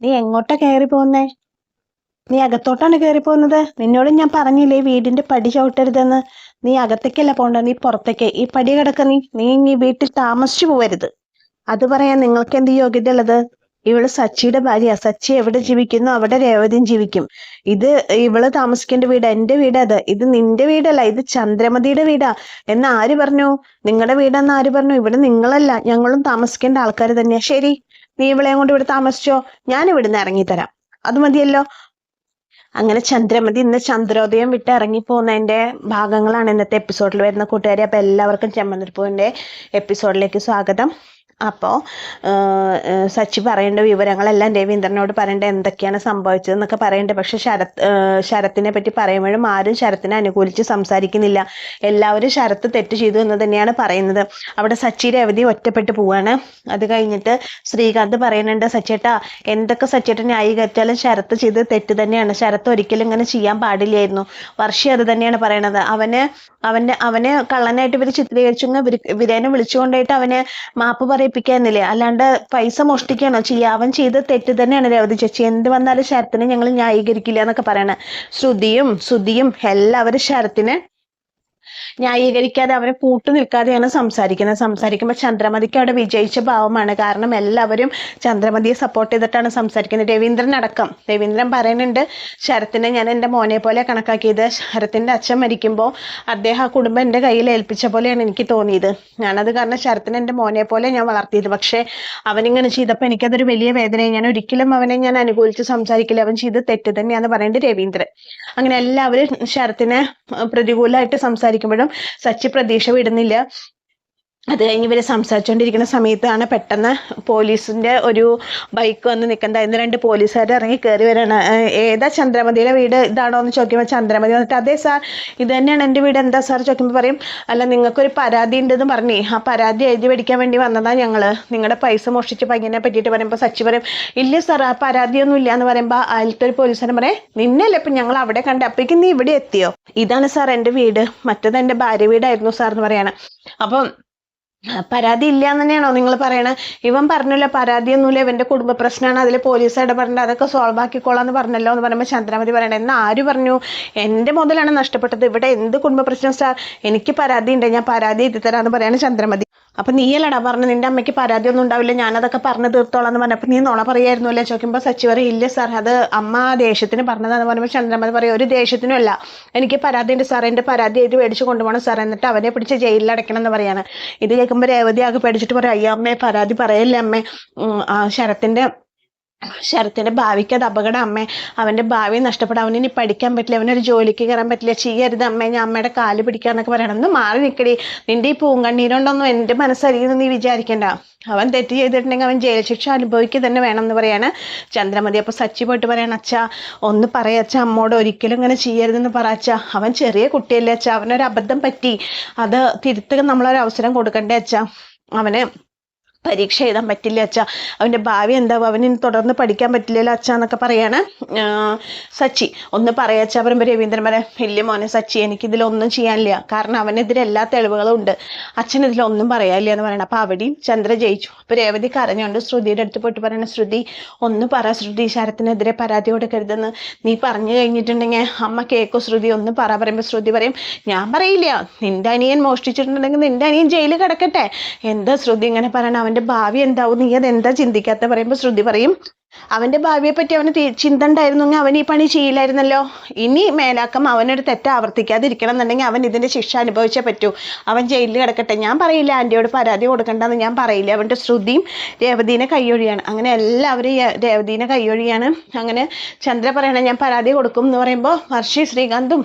നീ എങ്ങോട്ടാ കയറി പോകുന്നേ? നീ അകത്തോട്ടാണ് കയറി പോകുന്നത്. നിന്നോട് ഞാൻ പറഞ്ഞില്ലേ വീടിന്റെ പടി ചവിട്ടരുതെന്ന്. നീ അകത്തേക്കല്ല പോണ്ട, നീ പുറത്തേക്ക്. ഈ പടി കിടക്ക. നീ വീട്ടിൽ താമസിച്ചു പോവരുത്. അത് പറയാൻ നിങ്ങൾക്ക് എന്ത് യോഗ്യത ഉള്ളത്? ഇവള് സച്ചിയുടെ ഭാര്യ. സച്ചി എവിടെ ജീവിക്കുന്നു അവിടെ രേവതിയും ജീവിക്കും. ഇത് ഇവള് താമസിക്കേണ്ട വീട്, എന്റെ വീടാ. ഇത് നിന്റെ വീടല്ല, ഇത് ചന്ദ്രമതിയുടെ വീടാ എന്ന് ആര് പറഞ്ഞു? നിങ്ങളുടെ വീടെന്ന് ആര് പറഞ്ഞു? ഇവിടെ നിങ്ങളല്ല, ഞങ്ങളും താമസിക്കേണ്ട ആൾക്കാർ തന്നെയാ. ശരി, നീ ഇവളെയും കൊണ്ട് ഇവിടെ താമസിച്ചോ, ഞാൻ ഇവിടുന്ന് ഇറങ്ങിത്തരാം. അത് മതിയല്ലോ. അങ്ങനെ ചന്ദ്രമതി ഇന്ന് ചന്ദ്രോദയം വിട്ട് ഇറങ്ങിപ്പോകുന്നതിന്റെ ഭാഗങ്ങളാണ് ഇന്നത്തെ എപ്പിസോഡിൽ വരുന്ന കൂട്ടുകാരി. അപ്പൊ എല്ലാവർക്കും ചെമ്മന്തിരിപ്പൂവിന്റെ എപ്പിസോഡിലേക്ക് സ്വാഗതം. അപ്പോൾ സച്ചി പറയേണ്ട വിവരങ്ങളെല്ലാം രവീന്ദ്രനോട് പറയേണ്ട എന്തൊക്കെയാണ് സംഭവിച്ചതെന്നൊക്കെ പറയണ്ടേ. പക്ഷെ ശരത്തിനെ പറ്റി പറയുമ്പോഴും ആരും ശരത്തിനെ അനുകൂലിച്ച് സംസാരിക്കുന്നില്ല. എല്ലാവരും ശരത്ത് തെറ്റ് ചെയ്തു എന്ന് തന്നെയാണ് പറയുന്നത്. അവിടെ സച്ചി രവതി ഒറ്റപ്പെട്ട് പോവാണ്. അത് കഴിഞ്ഞിട്ട് ശ്രീകാന്ത് പറയുന്നുണ്ട്, സച്ചേട്ടാ എന്തൊക്കെ സച്ചേട്ടൻ ന്യായീകരിച്ചാലും ശരത്ത് ചെയ്ത് തെറ്റ് തന്നെയാണ്. ശരത്ത് ഒരിക്കലും ഇങ്ങനെ ചെയ്യാൻ പാടില്ലായിരുന്നു. വർഷി അത് തന്നെയാണ് പറയണത്. അവനെ കള്ളനായിട്ട് ഇവർ ചിത്രീകരിച്ചു വിരേനെ വിളിച്ചുകൊണ്ടായിട്ട് അവന് മാപ്പ് പറയിപ്പിക്കാന്നില്ലേ, അല്ലാണ്ട് പൈസ മോഷ്ടിക്കാനോ ചെയ്യുക? അവൻ ചെയ്ത് തെറ്റ് തന്നെയാണ് രവതി ചേച്ചി. എന്ത് വന്നാലും ശരത്തിനെ ഞങ്ങൾ ന്യായീകരിക്കില്ല എന്നൊക്കെ പറയണ ശ്രുതിയും സുധിയും എല്ലാവരും ശരത്തിനെ ന്യായീകരിക്കാതെ അവരെ കൂട്ടു നിൽക്കാതെയാണ് സംസാരിക്കുമ്പോൾ ചന്ദ്രമതിക്ക് അവിടെ വിജയിച്ച ഭാവമാണ്. കാരണം എല്ലാവരും ചന്ദ്രമതിയെ സപ്പോർട്ട് ചെയ്തിട്ടാണ് സംസാരിക്കുന്നത്. രവീന്ദ്രൻ അടക്കം. രവീന്ദ്രൻ പറയുന്നുണ്ട്, ശരത്തിനെ ഞാൻ എൻ്റെ മോനെ പോലെ കണക്കാക്കിയത്. ശരത്തിന്റെ അച്ഛൻ മരിക്കുമ്പോൾ അദ്ദേഹം ആ കുടുംബം എൻ്റെ കയ്യിൽ ഏൽപ്പിച്ച പോലെയാണ് എനിക്ക് തോന്നിയത്. ഞാനത് കാരണം ശരത്തിനെ എൻ്റെ മോനെ പോലെ ഞാൻ വളർത്തിയത്. പക്ഷെ അവനിങ്ങനെ ചെയ്തപ്പോൾ എനിക്കതൊരു വലിയ വേദനയായി. ഞാൻ ഒരിക്കലും അവനെ ഞാൻ അനുകൂലിച്ച് സംസാരിക്കില്ല. അവൻ ചെയ്ത് തെറ്റ് തന്നെയാന്ന് പറയുന്നത് രവീന്ദ്രൻ. അങ്ങനെ എല്ലാവരും ശരത്തിനെ പ്രതികൂലമായിട്ട് സംസാരിക്കുമ്പോഴും സച്ചി പ്രതീക്ഷ വിടുന്നില്ല. അത് കഴിഞ്ഞ് ഇവര് സംസാരിച്ചുകൊണ്ടിരിക്കുന്ന സമയത്താണ് പെട്ടെന്ന് പോലീസിന്റെ ഒരു ബൈക്ക് വന്ന് നിൽക്കുന്നത്. 2 പോലീസുകാർ ഇറങ്ങി കയറി വരാണ്. ഏതാ ചന്ദ്രമതിയുടെ വീട് ഇതാണോ എന്ന് ചോദിക്കുമ്പോൾ ചന്ദ്രമതി വന്നിട്ട്, അതെ സാർ ഇത് തന്നെയാണ് എൻ്റെ വീട്. എന്താ സാർ ചോദിക്കുമ്പോൾ പറയും, അല്ല നിങ്ങൾക്കൊരു പരാതി ഉണ്ടെന്ന് പറഞ്ഞേ, ആ പരാതി എഴുതി മേടിക്കാൻ വേണ്ടി വന്നതാ ഞങ്ങള്. നിങ്ങളുടെ പൈസ മോഷ്ടിച്ച പയ്യനെ പറ്റിയിട്ട് പറയുമ്പോൾ സച്ചി പറയും, ഇല്ല സാർ ആ പരാതിയൊന്നും ഇല്ല എന്ന് പറയുമ്പോൾ അതിലത്തെ ഒരു പോലീസുകാരൻ പറയും, നിന്നല്ലേ ഇപ്പം ഞങ്ങൾ അവിടെ കണ്ട, അപ്പോഴേക്കും നീ ഇവിടെ എത്തിയോ? ഇതാണ് സാർ എൻ്റെ വീട്, മറ്റേത് എൻ്റെ ഭാര്യ വീടായിരുന്നു സാർ എന്ന് പറയാണ്. അപ്പം പരാതി ഇല്ല എന്ന് തന്നെയാണോ നിങ്ങൾ പറയണത്? ഇവൻ പറഞ്ഞല്ലോ പരാതിയൊന്നുമില്ല, ഇവന്റെ കുടുംബ പ്രശ്നമാണ്, അതിൽ പോലീസ് ഇടപെടേണ്ട, അതൊക്കെ സോൾവ് ആക്കിക്കോളാന്ന് പറഞ്ഞല്ലോ എന്ന് പറയുമ്പോൾ ചന്ദ്രമതി പറയണേ, എന്നാ ആര് പറഞ്ഞു? എൻ്റെ മുതലാണ് നഷ്ടപ്പെട്ടത്, ഇവിടെ എന്ത് കുടുംബ പ്രശ്നം സാർ? എനിക്ക് പരാതി ഉണ്ട്, ഞാൻ പരാതി എഴുതി തരാമെന്ന് പറയാണ് ചന്ദ്രമതി. അപ്പൊ നീയല്ലടാ പറഞ്ഞു നിന്റെ അമ്മയ്ക്ക് പരാതി ഒന്നും ഉണ്ടാവില്ല, ഞാനതൊക്കെ പറഞ്ഞു തീർത്തോളാം എന്ന് പറഞ്ഞപ്പോൾ നീ നുണ പറയായിരുന്നല്ലേ ചോദിക്കുമ്പോൾ സച്ചി പറയും, ഇല്ല സാർ അത് അമ്മ ദേഷ്യത്തിന് പറഞ്ഞതാന്ന് പറയുമ്പോൾ ചന്ദ്രമതി പറയും, ഒരു ദേഷ്യത്തിനും അല്ല, എനിക്ക് പരാതി ഉണ്ട് സാർ, എൻ്റെ പരാതി എഴുതി മേടിച്ച് കൊണ്ടുപോകണം സാർ, എന്നിട്ട് അവനെ പിടിച്ച് ജയിലിൽ അടയ്ക്കണം എന്ന് പറയാണ്. ഇത് കേൾക്കുമ്പോൾ രേവതി ആകെ പേടിച്ചിട്ട് പറയും, അയ്യോ അമ്മേ പരാതി പറയല്ലേ അമ്മേ, ശരത്തിന്റെ ഭാവിക്ക് അത് അപകടം അമ്മേ, അവന്റെ ഭാവി നഷ്ടപ്പെടാം, അവന് ഇനി പഠിക്കാൻ പറ്റില്ല, അവനൊരു ജോലിക്ക് കയറാൻ പറ്റില്ല, ചെയ്യരുത് അമ്മേ, ഞാൻ അമ്മയുടെ കാല് പിടിക്കാന്നൊക്കെ പറയണം. ഒന്ന് മാറി നിൽക്കടി, നിന്റെ ഈ പൂങ്കണ്ണീരുണ്ടൊന്നും എൻ്റെ മനസ്സറിയുന്നു നീ വിചാരിക്കണ്ട. അവൻ തെറ്റ് ചെയ്തിട്ടുണ്ടെങ്കിൽ അവൻ ജയിൽ ശിക്ഷ അനുഭവിക്കുക തന്നെ വേണം എന്ന് പറയാണ് ചന്ദ്രമതി. അപ്പൊ സച്ചി പോയിട്ട് പറയണം, അച്ഛാ ഒന്ന് പറയച്ച അമ്മോട്, ഒരിക്കലും ഇങ്ങനെ ചെയ്യരുതെന്ന് പറയച്ച, അവൻ ചെറിയ കുട്ടിയല്ലേ അച്ഛാ, അവനൊരു അബദ്ധം പറ്റി, അത് തിരുത്തുക നമ്മളൊരു അവസരം കൊടുക്കണ്ടേ അച്ഛാ, അവന് പരീക്ഷ എഴുതാൻ പറ്റില്ല അച്ഛാ, അവൻ്റെ ഭാവി എന്താവും, അവന് തുടർന്ന് പഠിക്കാൻ പറ്റില്ലല്ലോ അച്ഛാ എന്നൊക്കെ പറയാണ് സച്ചി. ഒന്ന് പറയാച്ചാ പറയുമ്പോൾ രവീന്ദ്രൻ പറയാം, ഇല്ല മോനെ സച്ചി എനിക്കിതിലൊന്നും ചെയ്യാനില്ല, കാരണം അവനെതിരെ എല്ലാ തെളിവുകളും ഉണ്ട്, അച്ഛൻ ഇതിലൊന്നും പറയാനില്ല എന്ന് പറയണം. അപ്പോൾ അവിടെയും ചന്ദ്ര ജയിച്ചു. അപ്പോൾ രേവതി കരഞ്ഞുകൊണ്ട് ശ്രുതിയുടെ അടുത്ത് പോയിട്ട് പറയണ, ശ്രുതി ഒന്ന് പറ ശ്രുതി, ശരത്തിനെതിരെ പരാതി കൊടുക്കരുതെന്ന്, നീ പറഞ്ഞു കഴിഞ്ഞിട്ടുണ്ടെങ്കിൽ അമ്മ കേൾക്കോ ശ്രുതി, ഒന്ന് പറയുമ്പോൾ ശ്രുതി പറയും, ഞാൻ പറയില്ല, നിന്റെ അനിയൻ മോഷ്ടിച്ചിട്ടുണ്ടെങ്കിൽ നിന്റെ അനിയൻ ജയിലിൽ കിടക്കട്ടെ, എന്താ ശ്രുതി ഇങ്ങനെ പറയണം, അവന്റെ ഭാവി എന്താവും, നീ അതെന്താ ചിന്തിക്കാത്ത പറയുമ്പോൾ ശ്രുതി പറയും, അവന്റെ ഭാവിയെ പറ്റി അവന് ചിന്ത ഉണ്ടായിരുന്നെങ്കിൽ അവൻ ഈ പണി ചെയ്യില്ലായിരുന്നല്ലോ, ഇനി മേലാക്കം അവനൊരു തെറ്റ് ആവർത്തിക്കാതിരിക്കണം എന്നുണ്ടെങ്കിൽ അവൻ ഇതിന്റെ ശിക്ഷ അനുഭവിച്ചേ പറ്റൂ, അവൻ ജയിലിൽ കിടക്കട്ടെ, ഞാൻ പറയില്ല ആന്റിയോട് പരാതി കൊടുക്കണ്ടെന്ന് ഞാൻ പറയില്ല. അവന്റെ ശ്രുതിയും രേവതീനെ കൈയൊഴിയാണ്. അങ്ങനെ എല്ലാവരും രേവതീനെ കൈയൊഴിയാണ്. അങ്ങനെ ചന്ദ്ര പറയണ ഞാൻ പരാതി കൊടുക്കും എന്ന് പറയുമ്പോൾ വർഷി ശ്രീകാന്തും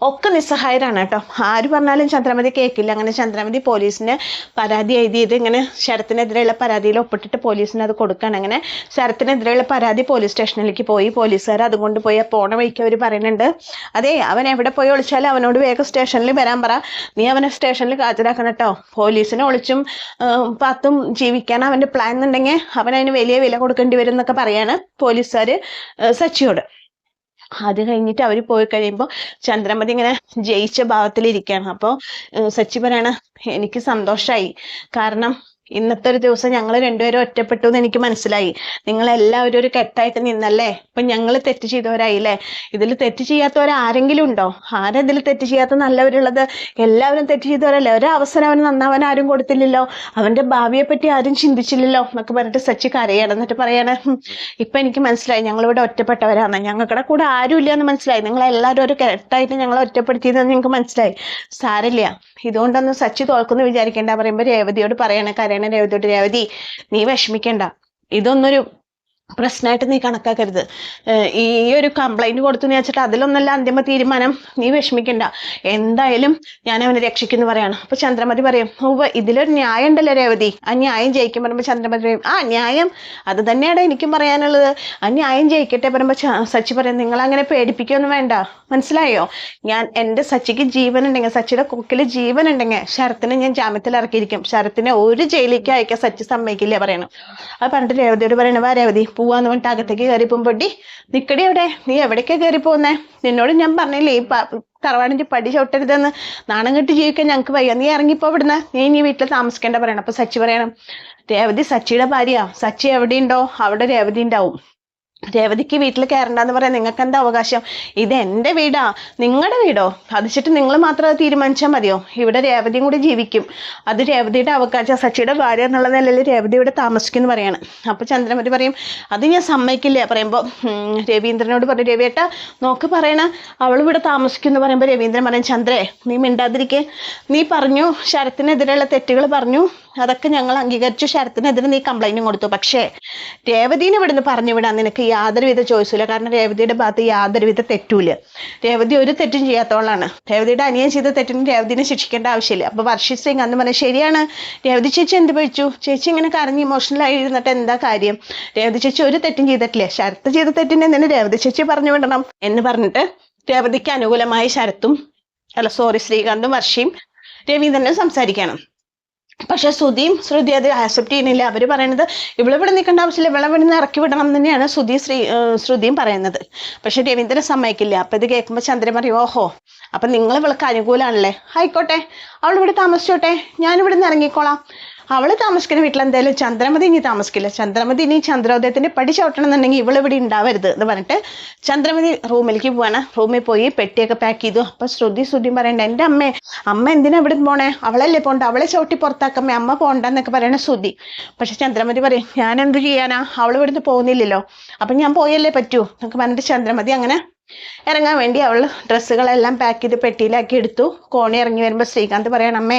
ഒക്കെ നിസ്സഹായരാണ് കേട്ടോ. ആര് പറഞ്ഞാലും ചന്ദ്രമതി കേൾക്കില്ല. അങ്ങനെ ചന്ദ്രമതി പോലീസിന് പരാതി എഴുതിയത് ഇങ്ങനെ ശരത്തിനെതിരെയുള്ള പരാതിയിൽ ഒപ്പിട്ടിട്ട് പോലീസിന് അത് കൊടുക്കുകയാണ്. അങ്ങനെ ശരത്തിനെതിരെയുള്ള പരാതി പോലീസ് സ്റ്റേഷനിലേക്ക് പോയി. പോലീസുകാർ അതുകൊണ്ട് പോയി പോണ വഴിക്ക് അവർ പറയുന്നുണ്ട്, അതെ അവൻ എവിടെ പോയി ഒളിച്ചാലും അവനോട് വേഗം സ്റ്റേഷനിൽ വരാൻ പറ, നീ അവനെ സ്റ്റേഷനിൽ ഹാജരാക്കണം കേട്ടോ, പോലീസിനെ ഒളിച്ചും പാത്തും ജീവിക്കാൻ അവൻ്റെ പ്ലാൻ എന്നുണ്ടെങ്കിൽ അവൻ അതിന് വലിയ വില കൊടുക്കേണ്ടി വരും എന്നൊക്കെ പറയാണ് പോലീസുകാർ സച്ചിയോട്. അത് കഴിഞ്ഞിട്ട് അവർ പോയി കഴിയുമ്പോൾ ചന്ദ്രമതി ഇങ്ങനെ ജയിച്ച ഭാവത്തിലിരിക്കുകയാണ്. അപ്പോൾ സച്ചി പറയണ, എനിക്ക് സന്തോഷമായി, കാരണം ഇന്നത്തെ ഒരു ദിവസം ഞങ്ങൾ രണ്ടുപേരും ഒറ്റപ്പെട്ടു എന്ന് എനിക്ക് മനസ്സിലായി. നിങ്ങളെല്ലാവരും ഒരു കെട്ടായിട്ട് നിന്നല്ലേ, ഇപ്പൊ ഞങ്ങൾ തെറ്റ് ചെയ്തവരായില്ലേ. ഇതിൽ തെറ്റ് ചെയ്യാത്തവരാരെങ്കിലും ഉണ്ടോ? ആരാ ഇതിൽ തെറ്റ് ചെയ്യാത്ത നല്ലവരുള്ളത്? എല്ലാവരും തെറ്റ് ചെയ്തവരല്ലേ. ഒരവസരം അവന് നന്നാവാൻ ആരും കൊടുത്തില്ലല്ലോ, അവന്റെ ഭാവിയെ പറ്റി ആരും ചിന്തിച്ചില്ലല്ലോ എന്നൊക്കെ പറഞ്ഞിട്ട് സച്ചി കരയാണ്. എന്നിട്ട് പറയാണ്, ഇപ്പൊ എനിക്ക് മനസ്സിലായി ഞങ്ങളിവിടെ ഒറ്റപ്പെട്ടവരാണ്, ഞങ്ങളുടെ കൂടെ ആരും ഇല്ല എന്ന് മനസ്സിലായി. നിങ്ങളെല്ലാവരും ഒരു കെട്ടായിട്ട് ഞങ്ങളെ ഒറ്റപ്പെടുത്തിയതെന്ന് ഞങ്ങൾക്ക് മനസ്സിലായി. സാരമില്ല, ഇതുകൊണ്ടൊന്നും സച്ചി തോൽക്കുന്നു വിചാരിക്കേണ്ട പറയുമ്പോ രേവതിയോട് പറയണ കരയണ രേവതിയോട്, രേവതി നീ വിഷമിക്കണ്ട, ഇതൊന്നൊരു പ്രശ്നമായിട്ട് നീ കണക്കാക്കരുത്. ഈ ഒരു കംപ്ലൈന്റ് കൊടുത്തു എന്ന് വെച്ചിട്ട് അതിലൊന്നല്ല അന്തിമ തീരുമാനം, നീ വിഷമിക്കണ്ട, എന്തായാലും ഞാൻ അവനെ രക്ഷിക്കുന്നു പറയാണ്. അപ്പൊ ചന്ദ്രമതി പറയും, ഇതിലൊരു ന്യായം ഉണ്ടല്ലോ രേവതി, ആ ന്യായം ജയിക്കും പറയുമ്പോ ചന്ദ്രമതി പറയും, ആ ന്യായം അത് തന്നെയാണ് എനിക്കും പറയാനുള്ളത്, ആ ന്യായം ജയിക്കട്ടെ പറയുമ്പോ സച്ചി പറയും, നിങ്ങൾ അങ്ങനെ പേടിപ്പിക്കൊന്നും വേണ്ട, മനസ്സിലായോ? ഞാൻ എൻ്റെ സച്ചിക്ക് ജീവൻ ഉണ്ടെങ്കിൽ, സച്ചിയുടെ കൊക്കിൽ ജീവൻ ഉണ്ടെങ്കിൽ ശരത്തിനെ ഞാൻ ജാമ്യത്തിൽ ഇറക്കിയിരിക്കും, ശരത്തിനെ ഒരു ജയിലിലേക്ക് അയക്കാൻ സച്ചി സമ്മതിക്കില്ല പറയണം. അത് പറഞ്ഞിട്ട് രേവതിയോട് പറയണ, വാ രേവതി പോവാന്ന് പറഞ്ഞിട്ട് അകത്തേക്ക് കയറി പോകുമ്പോട്ടി, നിക്കടി എവിടെ, നീ എവിടേക്കാ കയറി പോകുന്നേ? നിന്നോട് ഞാൻ പറഞ്ഞില്ലേ ഈ തറവാടിന്റെ പടി ചവിട്ടരുതെന്ന്, നാണം കെട്ട് ജീവിക്കാൻ ഞങ്ങൾക്ക് വയ്യ, നീ ഇറങ്ങിപ്പോ ഇവിടുന്ന്, നീ വീട്ടിൽ താമസിക്കേണ്ട പറയണം. അപ്പൊ സച്ചി പറയണം, രേവതി സച്ചിയുടെ ഭാര്യ, സച്ചി എവിടെയുണ്ടോ അവിടെ രേവതി ഉണ്ടാവും, രേവതിക്ക് വീട്ടിൽ കയറണ്ടെന്ന് പറയാൻ നിങ്ങൾക്ക് എന്താ അവകാശം? ഇത് എൻ്റെ വീടാ, നിങ്ങളുടെ വീടോ? അത് വെച്ചിട്ട് നിങ്ങൾ മാത്രം അത് തീരുമാനിച്ചാൽ മതിയോ? ഇവിടെ രേവതിയും കൂടി ജീവിക്കും, അത് രേവതിയുടെ അവകാശം, സച്ചിയുടെ ഭാര്യ എന്നുള്ള നിലയിൽ രേവതി ഇവിടെ താമസിക്കുന്നു പറയാണ്. അപ്പൊ ചന്ദ്രമതി പറയും, അത് ഞാൻ സമ്മതിക്കില്ല പറയുമ്പോൾ രവീന്ദ്രനോട് പറയും, രവിയേട്ടാ നോക്ക് പറയണ അവൾ ഇവിടെ താമസിക്കുന്നു പറയുമ്പോൾ രവീന്ദ്രൻ പറയും, ചന്ദ്രേ നീ മിണ്ടാതിരിക്കെ, നീ പറഞ്ഞു ശരത്തിനെതിരെയുള്ള തെറ്റുകൾ പറഞ്ഞു, അതൊക്കെ ഞങ്ങൾ അംഗീകരിച്ചു, ശരത്തിനെതിരെ നീ കംപ്ലൈന്റും കൊടുത്തു, പക്ഷേ രേവതിനെ ഇവിടുന്ന് പറഞ്ഞു വിടാൻ നിനക്ക് യാതൊരുവിധ ചോയ്സില്ല, കാരണം രേവതിയുടെ ഭാഗത്ത് യാതൊരുവിധ തെറ്റൂല, രേവതി ഒരു തെറ്റും ചെയ്യാത്തവളാണ്, രേവതിയുടെ അനിയൻ ചെയ്ത തെറ്റിന് രേവതിനെ ശിക്ഷിക്കേണ്ട ആവശ്യമില്ല. അപ്പൊ വർഷി സിംഗ് അന്ന് പറഞ്ഞു, ശരിയാണ് രേവതി ചേച്ചി എന്ത് പഴിച്ചു, ചേച്ചി ഇങ്ങനെ കരഞ്ഞ് ഇമോഷണലായി ഇരുന്നിട്ട് എന്താ കാര്യം, രേവതി ചേച്ചി ഒരു തെറ്റും ചെയ്തിട്ടില്ലേ, ശരത്ത് ചെയ്ത തെറ്റിനെ എന്തിനാ രേവതി ചേച്ചി പറഞ്ഞു വിടണം എന്ന് പറഞ്ഞിട്ട് രേവതിക്ക് അനുകൂലമായി ശ്രീകാന്തും വർഷയും രവീന്ദ്രനും സംസാരിക്കണം. പക്ഷെ ശ്രുതി അത് ആക്സെപ്റ്റ് ചെയ്യുന്നില്ല. അവര് പറയുന്നത് ഇവിടെ നിൽക്കേണ്ട ആവശ്യമില്ല, ഇവിടെ നിന്ന് ഇറക്കി വിടണം എന്ന് തന്നെയാണ് ശ്രുതിയും പറയുന്നത്. പക്ഷെ രവീന്ദ്രൻ സമ്മതിക്കില്ല. അപ്പൊ ഇത് കേൾക്കുമ്പോൾ ചന്ദ്രൻ പറയും, ഓഹോ അപ്പൊ നിങ്ങൾ ഇവൾക്ക് അനുകൂലമാണല്ലേ, ആയിക്കോട്ടെ അവൾ ഇവിടെ താമസിച്ചോട്ടെ, ഞാനിവിടെ നിന്ന് ഇറങ്ങിക്കോളാം, അവള് താമസിക്കുന്ന വീട്ടിൽ എന്തായാലും ചന്ദ്രമതി ഇനി താമസിക്കില്ല, ചന്ദ്രമതി ഇനി ചന്ദ്രോദയത്തിന്റെ പടി ചവിട്ടണം എന്നുണ്ടെങ്കിൽ ഇവളിവിടെ ഉണ്ടാവരുത് എന്ന് പറഞ്ഞിട്ട് ചന്ദ്രമതി റൂമിലേക്ക് പോവാണ്. റൂമിൽ പോയി പെട്ടിയൊക്കെ പാക്ക് ചെയ്തു. അപ്പൊ ശ്രുതിയും പറയണ്ട, എൻ്റെ അമ്മ എന്തിനാ ഇവിടെ പോണേ, അവളല്ലേ പോണ്ട, അവളെ ചവിട്ടി പുറത്താക്കമ്മേ, അമ്മ പോണ്ടെന്നൊക്കെ പറയണ ശ്രുതി. പക്ഷെ ചന്ദ്രമതി പറയും, ഞാൻ എന്ത് ചെയ്യാനാ, അവൾ ഇവിടുന്ന് പോകുന്നില്ലല്ലോ, അപ്പൊ ഞാൻ പോയല്ലേ പറ്റൂ എന്നൊക്കെ പറഞ്ഞിട്ട് ചന്ദ്രമതി അങ്ങനെ ഇറങ്ങാൻ വേണ്ടി അവൾ ഡ്രസ്സുകളെല്ലാം പാക്ക് ചെയ്ത് പെട്ടിയിലാക്കി എടുത്തു. കോണി ഇറങ്ങി വരുമ്പോൾ ശ്രീകാന്ത് പറയണം, അമ്മേ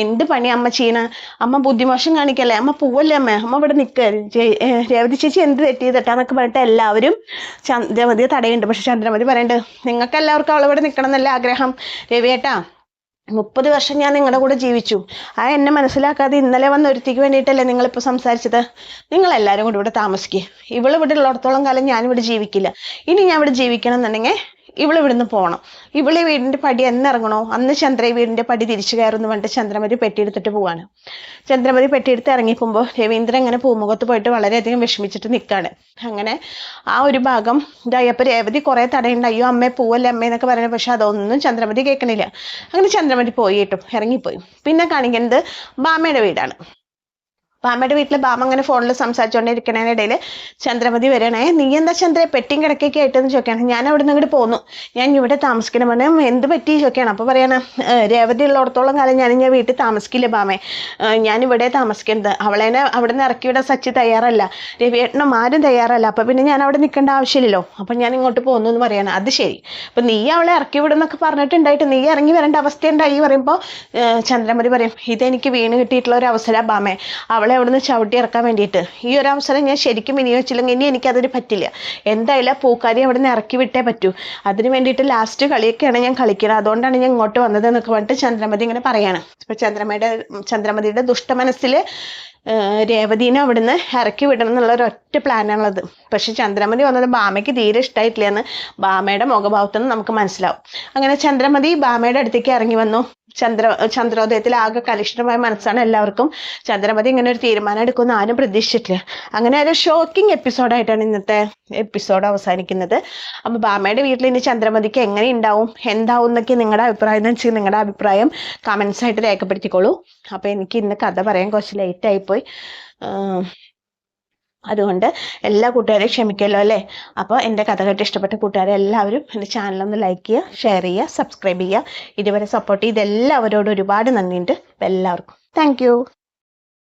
എന്ത് പണി അമ്മ ചെയ്യണ, അമ്മ ബുദ്ധിമോശം കാണിക്കല്ലേ, അമ്മ പോവല്ലേ അമ്മ ഇവിടെ നിൽക്കുക, രേവതി ചേച്ചി എന്ത് തെറ്റിയതെട്ടാന്നൊക്കെ പറഞ്ഞിട്ട് എല്ലാവരും ചന്ദ്രമതിയെ തടയുന്നുണ്ട്. പക്ഷെ ചന്ദ്രമതി പറയുന്നുണ്ട്, നിങ്ങൾക്ക് എല്ലാവർക്കും അവളിവിടെ നിൽക്കണം എന്നല്ലേ ആഗ്രഹം, രവിയേട്ടാ 30 വർഷം ഞാൻ നിങ്ങളുടെ കൂടെ ജീവിച്ചു, ആ എന്നെ മനസ്സിലാക്കാതെ ഇന്നലെ വന്ന ഒരുത്തിക്ക് വേണ്ടിയിട്ടല്ലേ നിങ്ങളിപ്പോൾ സംസാരിച്ചത്, നിങ്ങളെല്ലാവരും കൂടി ഇവിടെ താമസിക്കുക, ഇവളിവിടെ ഉള്ളിടത്തോളം കാലം ഞാനിവിടെ ജീവിക്കില്ല, ഇനി ഞാൻ ഇവിടെ ജീവിക്കണം എന്നുണ്ടെങ്കിൽ ഇവിടുന്ന് പോകണം, ഇവളെ വീടിന്റെ പടി എന്നിറങ്ങണോ അന്ന് ചന്ദ്ര വീടിന്റെ പടി തിരിച്ചു കയറുന്നു പറഞ്ഞിട്ട് ചന്ദ്രമതി പെട്ടിയെടുത്തിട്ട് പോവാണ്. ചന്ദ്രമതി പെട്ടിയെടുത്ത് ഇറങ്ങിപ്പോകുമ്പോൾ രവീന്ദ്രൻ ഇങ്ങനെ പൂമുഖത്ത് പോയിട്ട് വളരെയധികം വിഷമിച്ചിട്ട് നിൽക്കാണ്. അങ്ങനെ ആ ഒരു ഭാഗം ഇതായപ്പോൾ രേവതി കുറെ തടയുണ്ട്, അയ്യോ അമ്മേ പോവല്ലേ അമ്മേ എന്നൊക്കെ പറയുന്നത്. പക്ഷെ അതൊന്നും ചന്ദ്രമതി കേൾക്കണില്ല. അങ്ങനെ ചന്ദ്രമതി പോയിട്ടും ഇറങ്ങിപ്പോയി. പിന്നെ കാണിക്കുന്നത് ബാമയുടെ വീടാണ്. ബാമയുടെ വീട്ടിൽ ബാമ അങ്ങനെ ഫോണിൽ സംസാരിച്ചുകൊണ്ടിരിക്കണതിനിടയിൽ ചന്ദ്രമതി വരണേ, നീ എന്താ ചന്ദ്ര പെട്ടിയും കിടക്കൊക്കെ ആയിട്ടെന്ന് ചോദിക്കാണ്. ഞാൻ അവിടെ നിന്ന് ഇങ്ങോട്ട് പോന്നു, ഞാൻ ഇവിടെ താമസിക്കണം പറഞ്ഞാൽ എന്ത് പറ്റി ചോദിക്കുകയാണ്. അപ്പോൾ പറയാണ്, രേവതി ഉള്ളിടത്തോളം കാലം ഞാൻ വീട്ടിൽ താമസിക്കില്ല ബാമേ, ഞാനിവിടെ താമസിക്കുന്നത്, അവളേനെ അവിടെ നിന്ന് ഇറക്കിവിടെ സച്ചി തയ്യാറല്ല, രവിയേട്ടനും ആരും തയ്യാറല്ല, അപ്പം പിന്നെ ഞാൻ അവിടെ നിൽക്കേണ്ട ആവശ്യമില്ലല്ലോ, അപ്പം ഞാൻ ഇങ്ങോട്ട് പോകുന്നു എന്ന് പറയാണ്. അത് ശരി, അപ്പം നീ അവളെ ഇറക്കി വിടുന്നൊക്കെ പറഞ്ഞിട്ടുണ്ടായിട്ട് നീ ഇറങ്ങി വരേണ്ട അവസ്ഥയുണ്ടായി പറയുമ്പോൾ ചന്ദ്രമതി പറയും, ഇതെനിക്ക് വീണ് കിട്ടിയിട്ടുള്ള ഒരു അവസരം ബാമേ, അവളെ അവിടുന്ന് ചവിട്ടി ഇറക്കാൻ വേണ്ടിയിട്ട്, ഈ ഒരു അവസരം ഞാൻ ശരിക്കും വിനിയോഗിച്ചില്ലെങ്കിൽ ഇനി എനിക്കതൊരു പറ്റില്ല, എന്തായാലും പൂക്കാരി അവിടെ നിന്ന് ഇറക്കി വിട്ടേ പറ്റൂ, അതിന് വേണ്ടിയിട്ട് ലാസ്റ്റ് കളിയൊക്കെയാണ് ഞാൻ കളിക്കുന്നത്, അതുകൊണ്ടാണ് ഞാൻ ഇങ്ങോട്ട് വന്നത് എന്നൊക്കെ പറഞ്ഞിട്ട് ചന്ദ്രമതി ഇങ്ങനെ പറയാണ്. ഇപ്പൊ ചന്ദ്രമതിയുടെ ദുഷ്ടമനസ്സിൽ രേവതീനെ അവിടുന്ന് ഇറക്കി വിടണം എന്നുള്ള ഒരൊറ്റ പ്ലാനാണുള്ളത്. പക്ഷെ ചന്ദ്രമതി വന്നത് ബാമയ്ക്ക് തീരെ ഇഷ്ടമായിട്ടില്ല എന്ന് ബാമയുടെ മുഖഭാവത്തുനിന്ന് നമുക്ക് മനസ്സിലാവും. അങ്ങനെ ചന്ദ്രമതി ബാമയുടെ അടുത്തേക്ക് ഇറങ്ങി വന്നു. ചന്ദ്രോദയത്തിൽ ആകെ കലുഷിതമായ മനസ്സാണ് എല്ലാവർക്കും. ചന്ദ്രമതി ഇങ്ങനെ ഒരു തീരുമാനം എടുക്കുമെന്ന് ആരും പ്രതീക്ഷിച്ചിട്ടില്ല. അങ്ങനെ ഒരു ഷോക്കിംഗ് എപ്പിസോഡായിട്ടാണ് ഇന്നത്തെ എപ്പിസോഡ് അവസാനിക്കുന്നത്. അപ്പോൾ ബാമയുടെ വീട്ടിൽ ഇനി ചന്ദ്രമതിക്ക് എങ്ങനെ ഉണ്ടാവും എന്താവും എന്നൊക്കെ നിങ്ങളുടെ അഭിപ്രായം എന്ന് വെച്ചാൽ നിങ്ങളുടെ അഭിപ്രായം കമൻസ് ആയിട്ട് രേഖപ്പെടുത്തിക്കോളൂ. അപ്പോൾ എനിക്ക് ഇന്ന് കഥ പറയാൻ കുറച്ച് ലേറ്റ് ആയിപ്പോയി. അതുകൊണ്ട് എല്ലാ കൂട്ടുകാരെയും ക്ഷമിക്കല്ലോ അല്ലേ. അപ്പോൾ എൻ്റെ കഥ കേട്ട് ഇഷ്ടപ്പെട്ട കൂട്ടുകാരെ എല്ലാവരും എൻ്റെ ചാനലൊന്ന് ലൈക്ക് ചെയ്യുക, ഷെയർ ചെയ്യുക, സബ്സ്ക്രൈബ് ചെയ്യുക. ഇതുവരെ സപ്പോർട്ട് ചെയ്ത് എല്ലാവരോടും ഒരുപാട് നന്ദിയുണ്ട്. എല്ലാവർക്കും താങ്ക്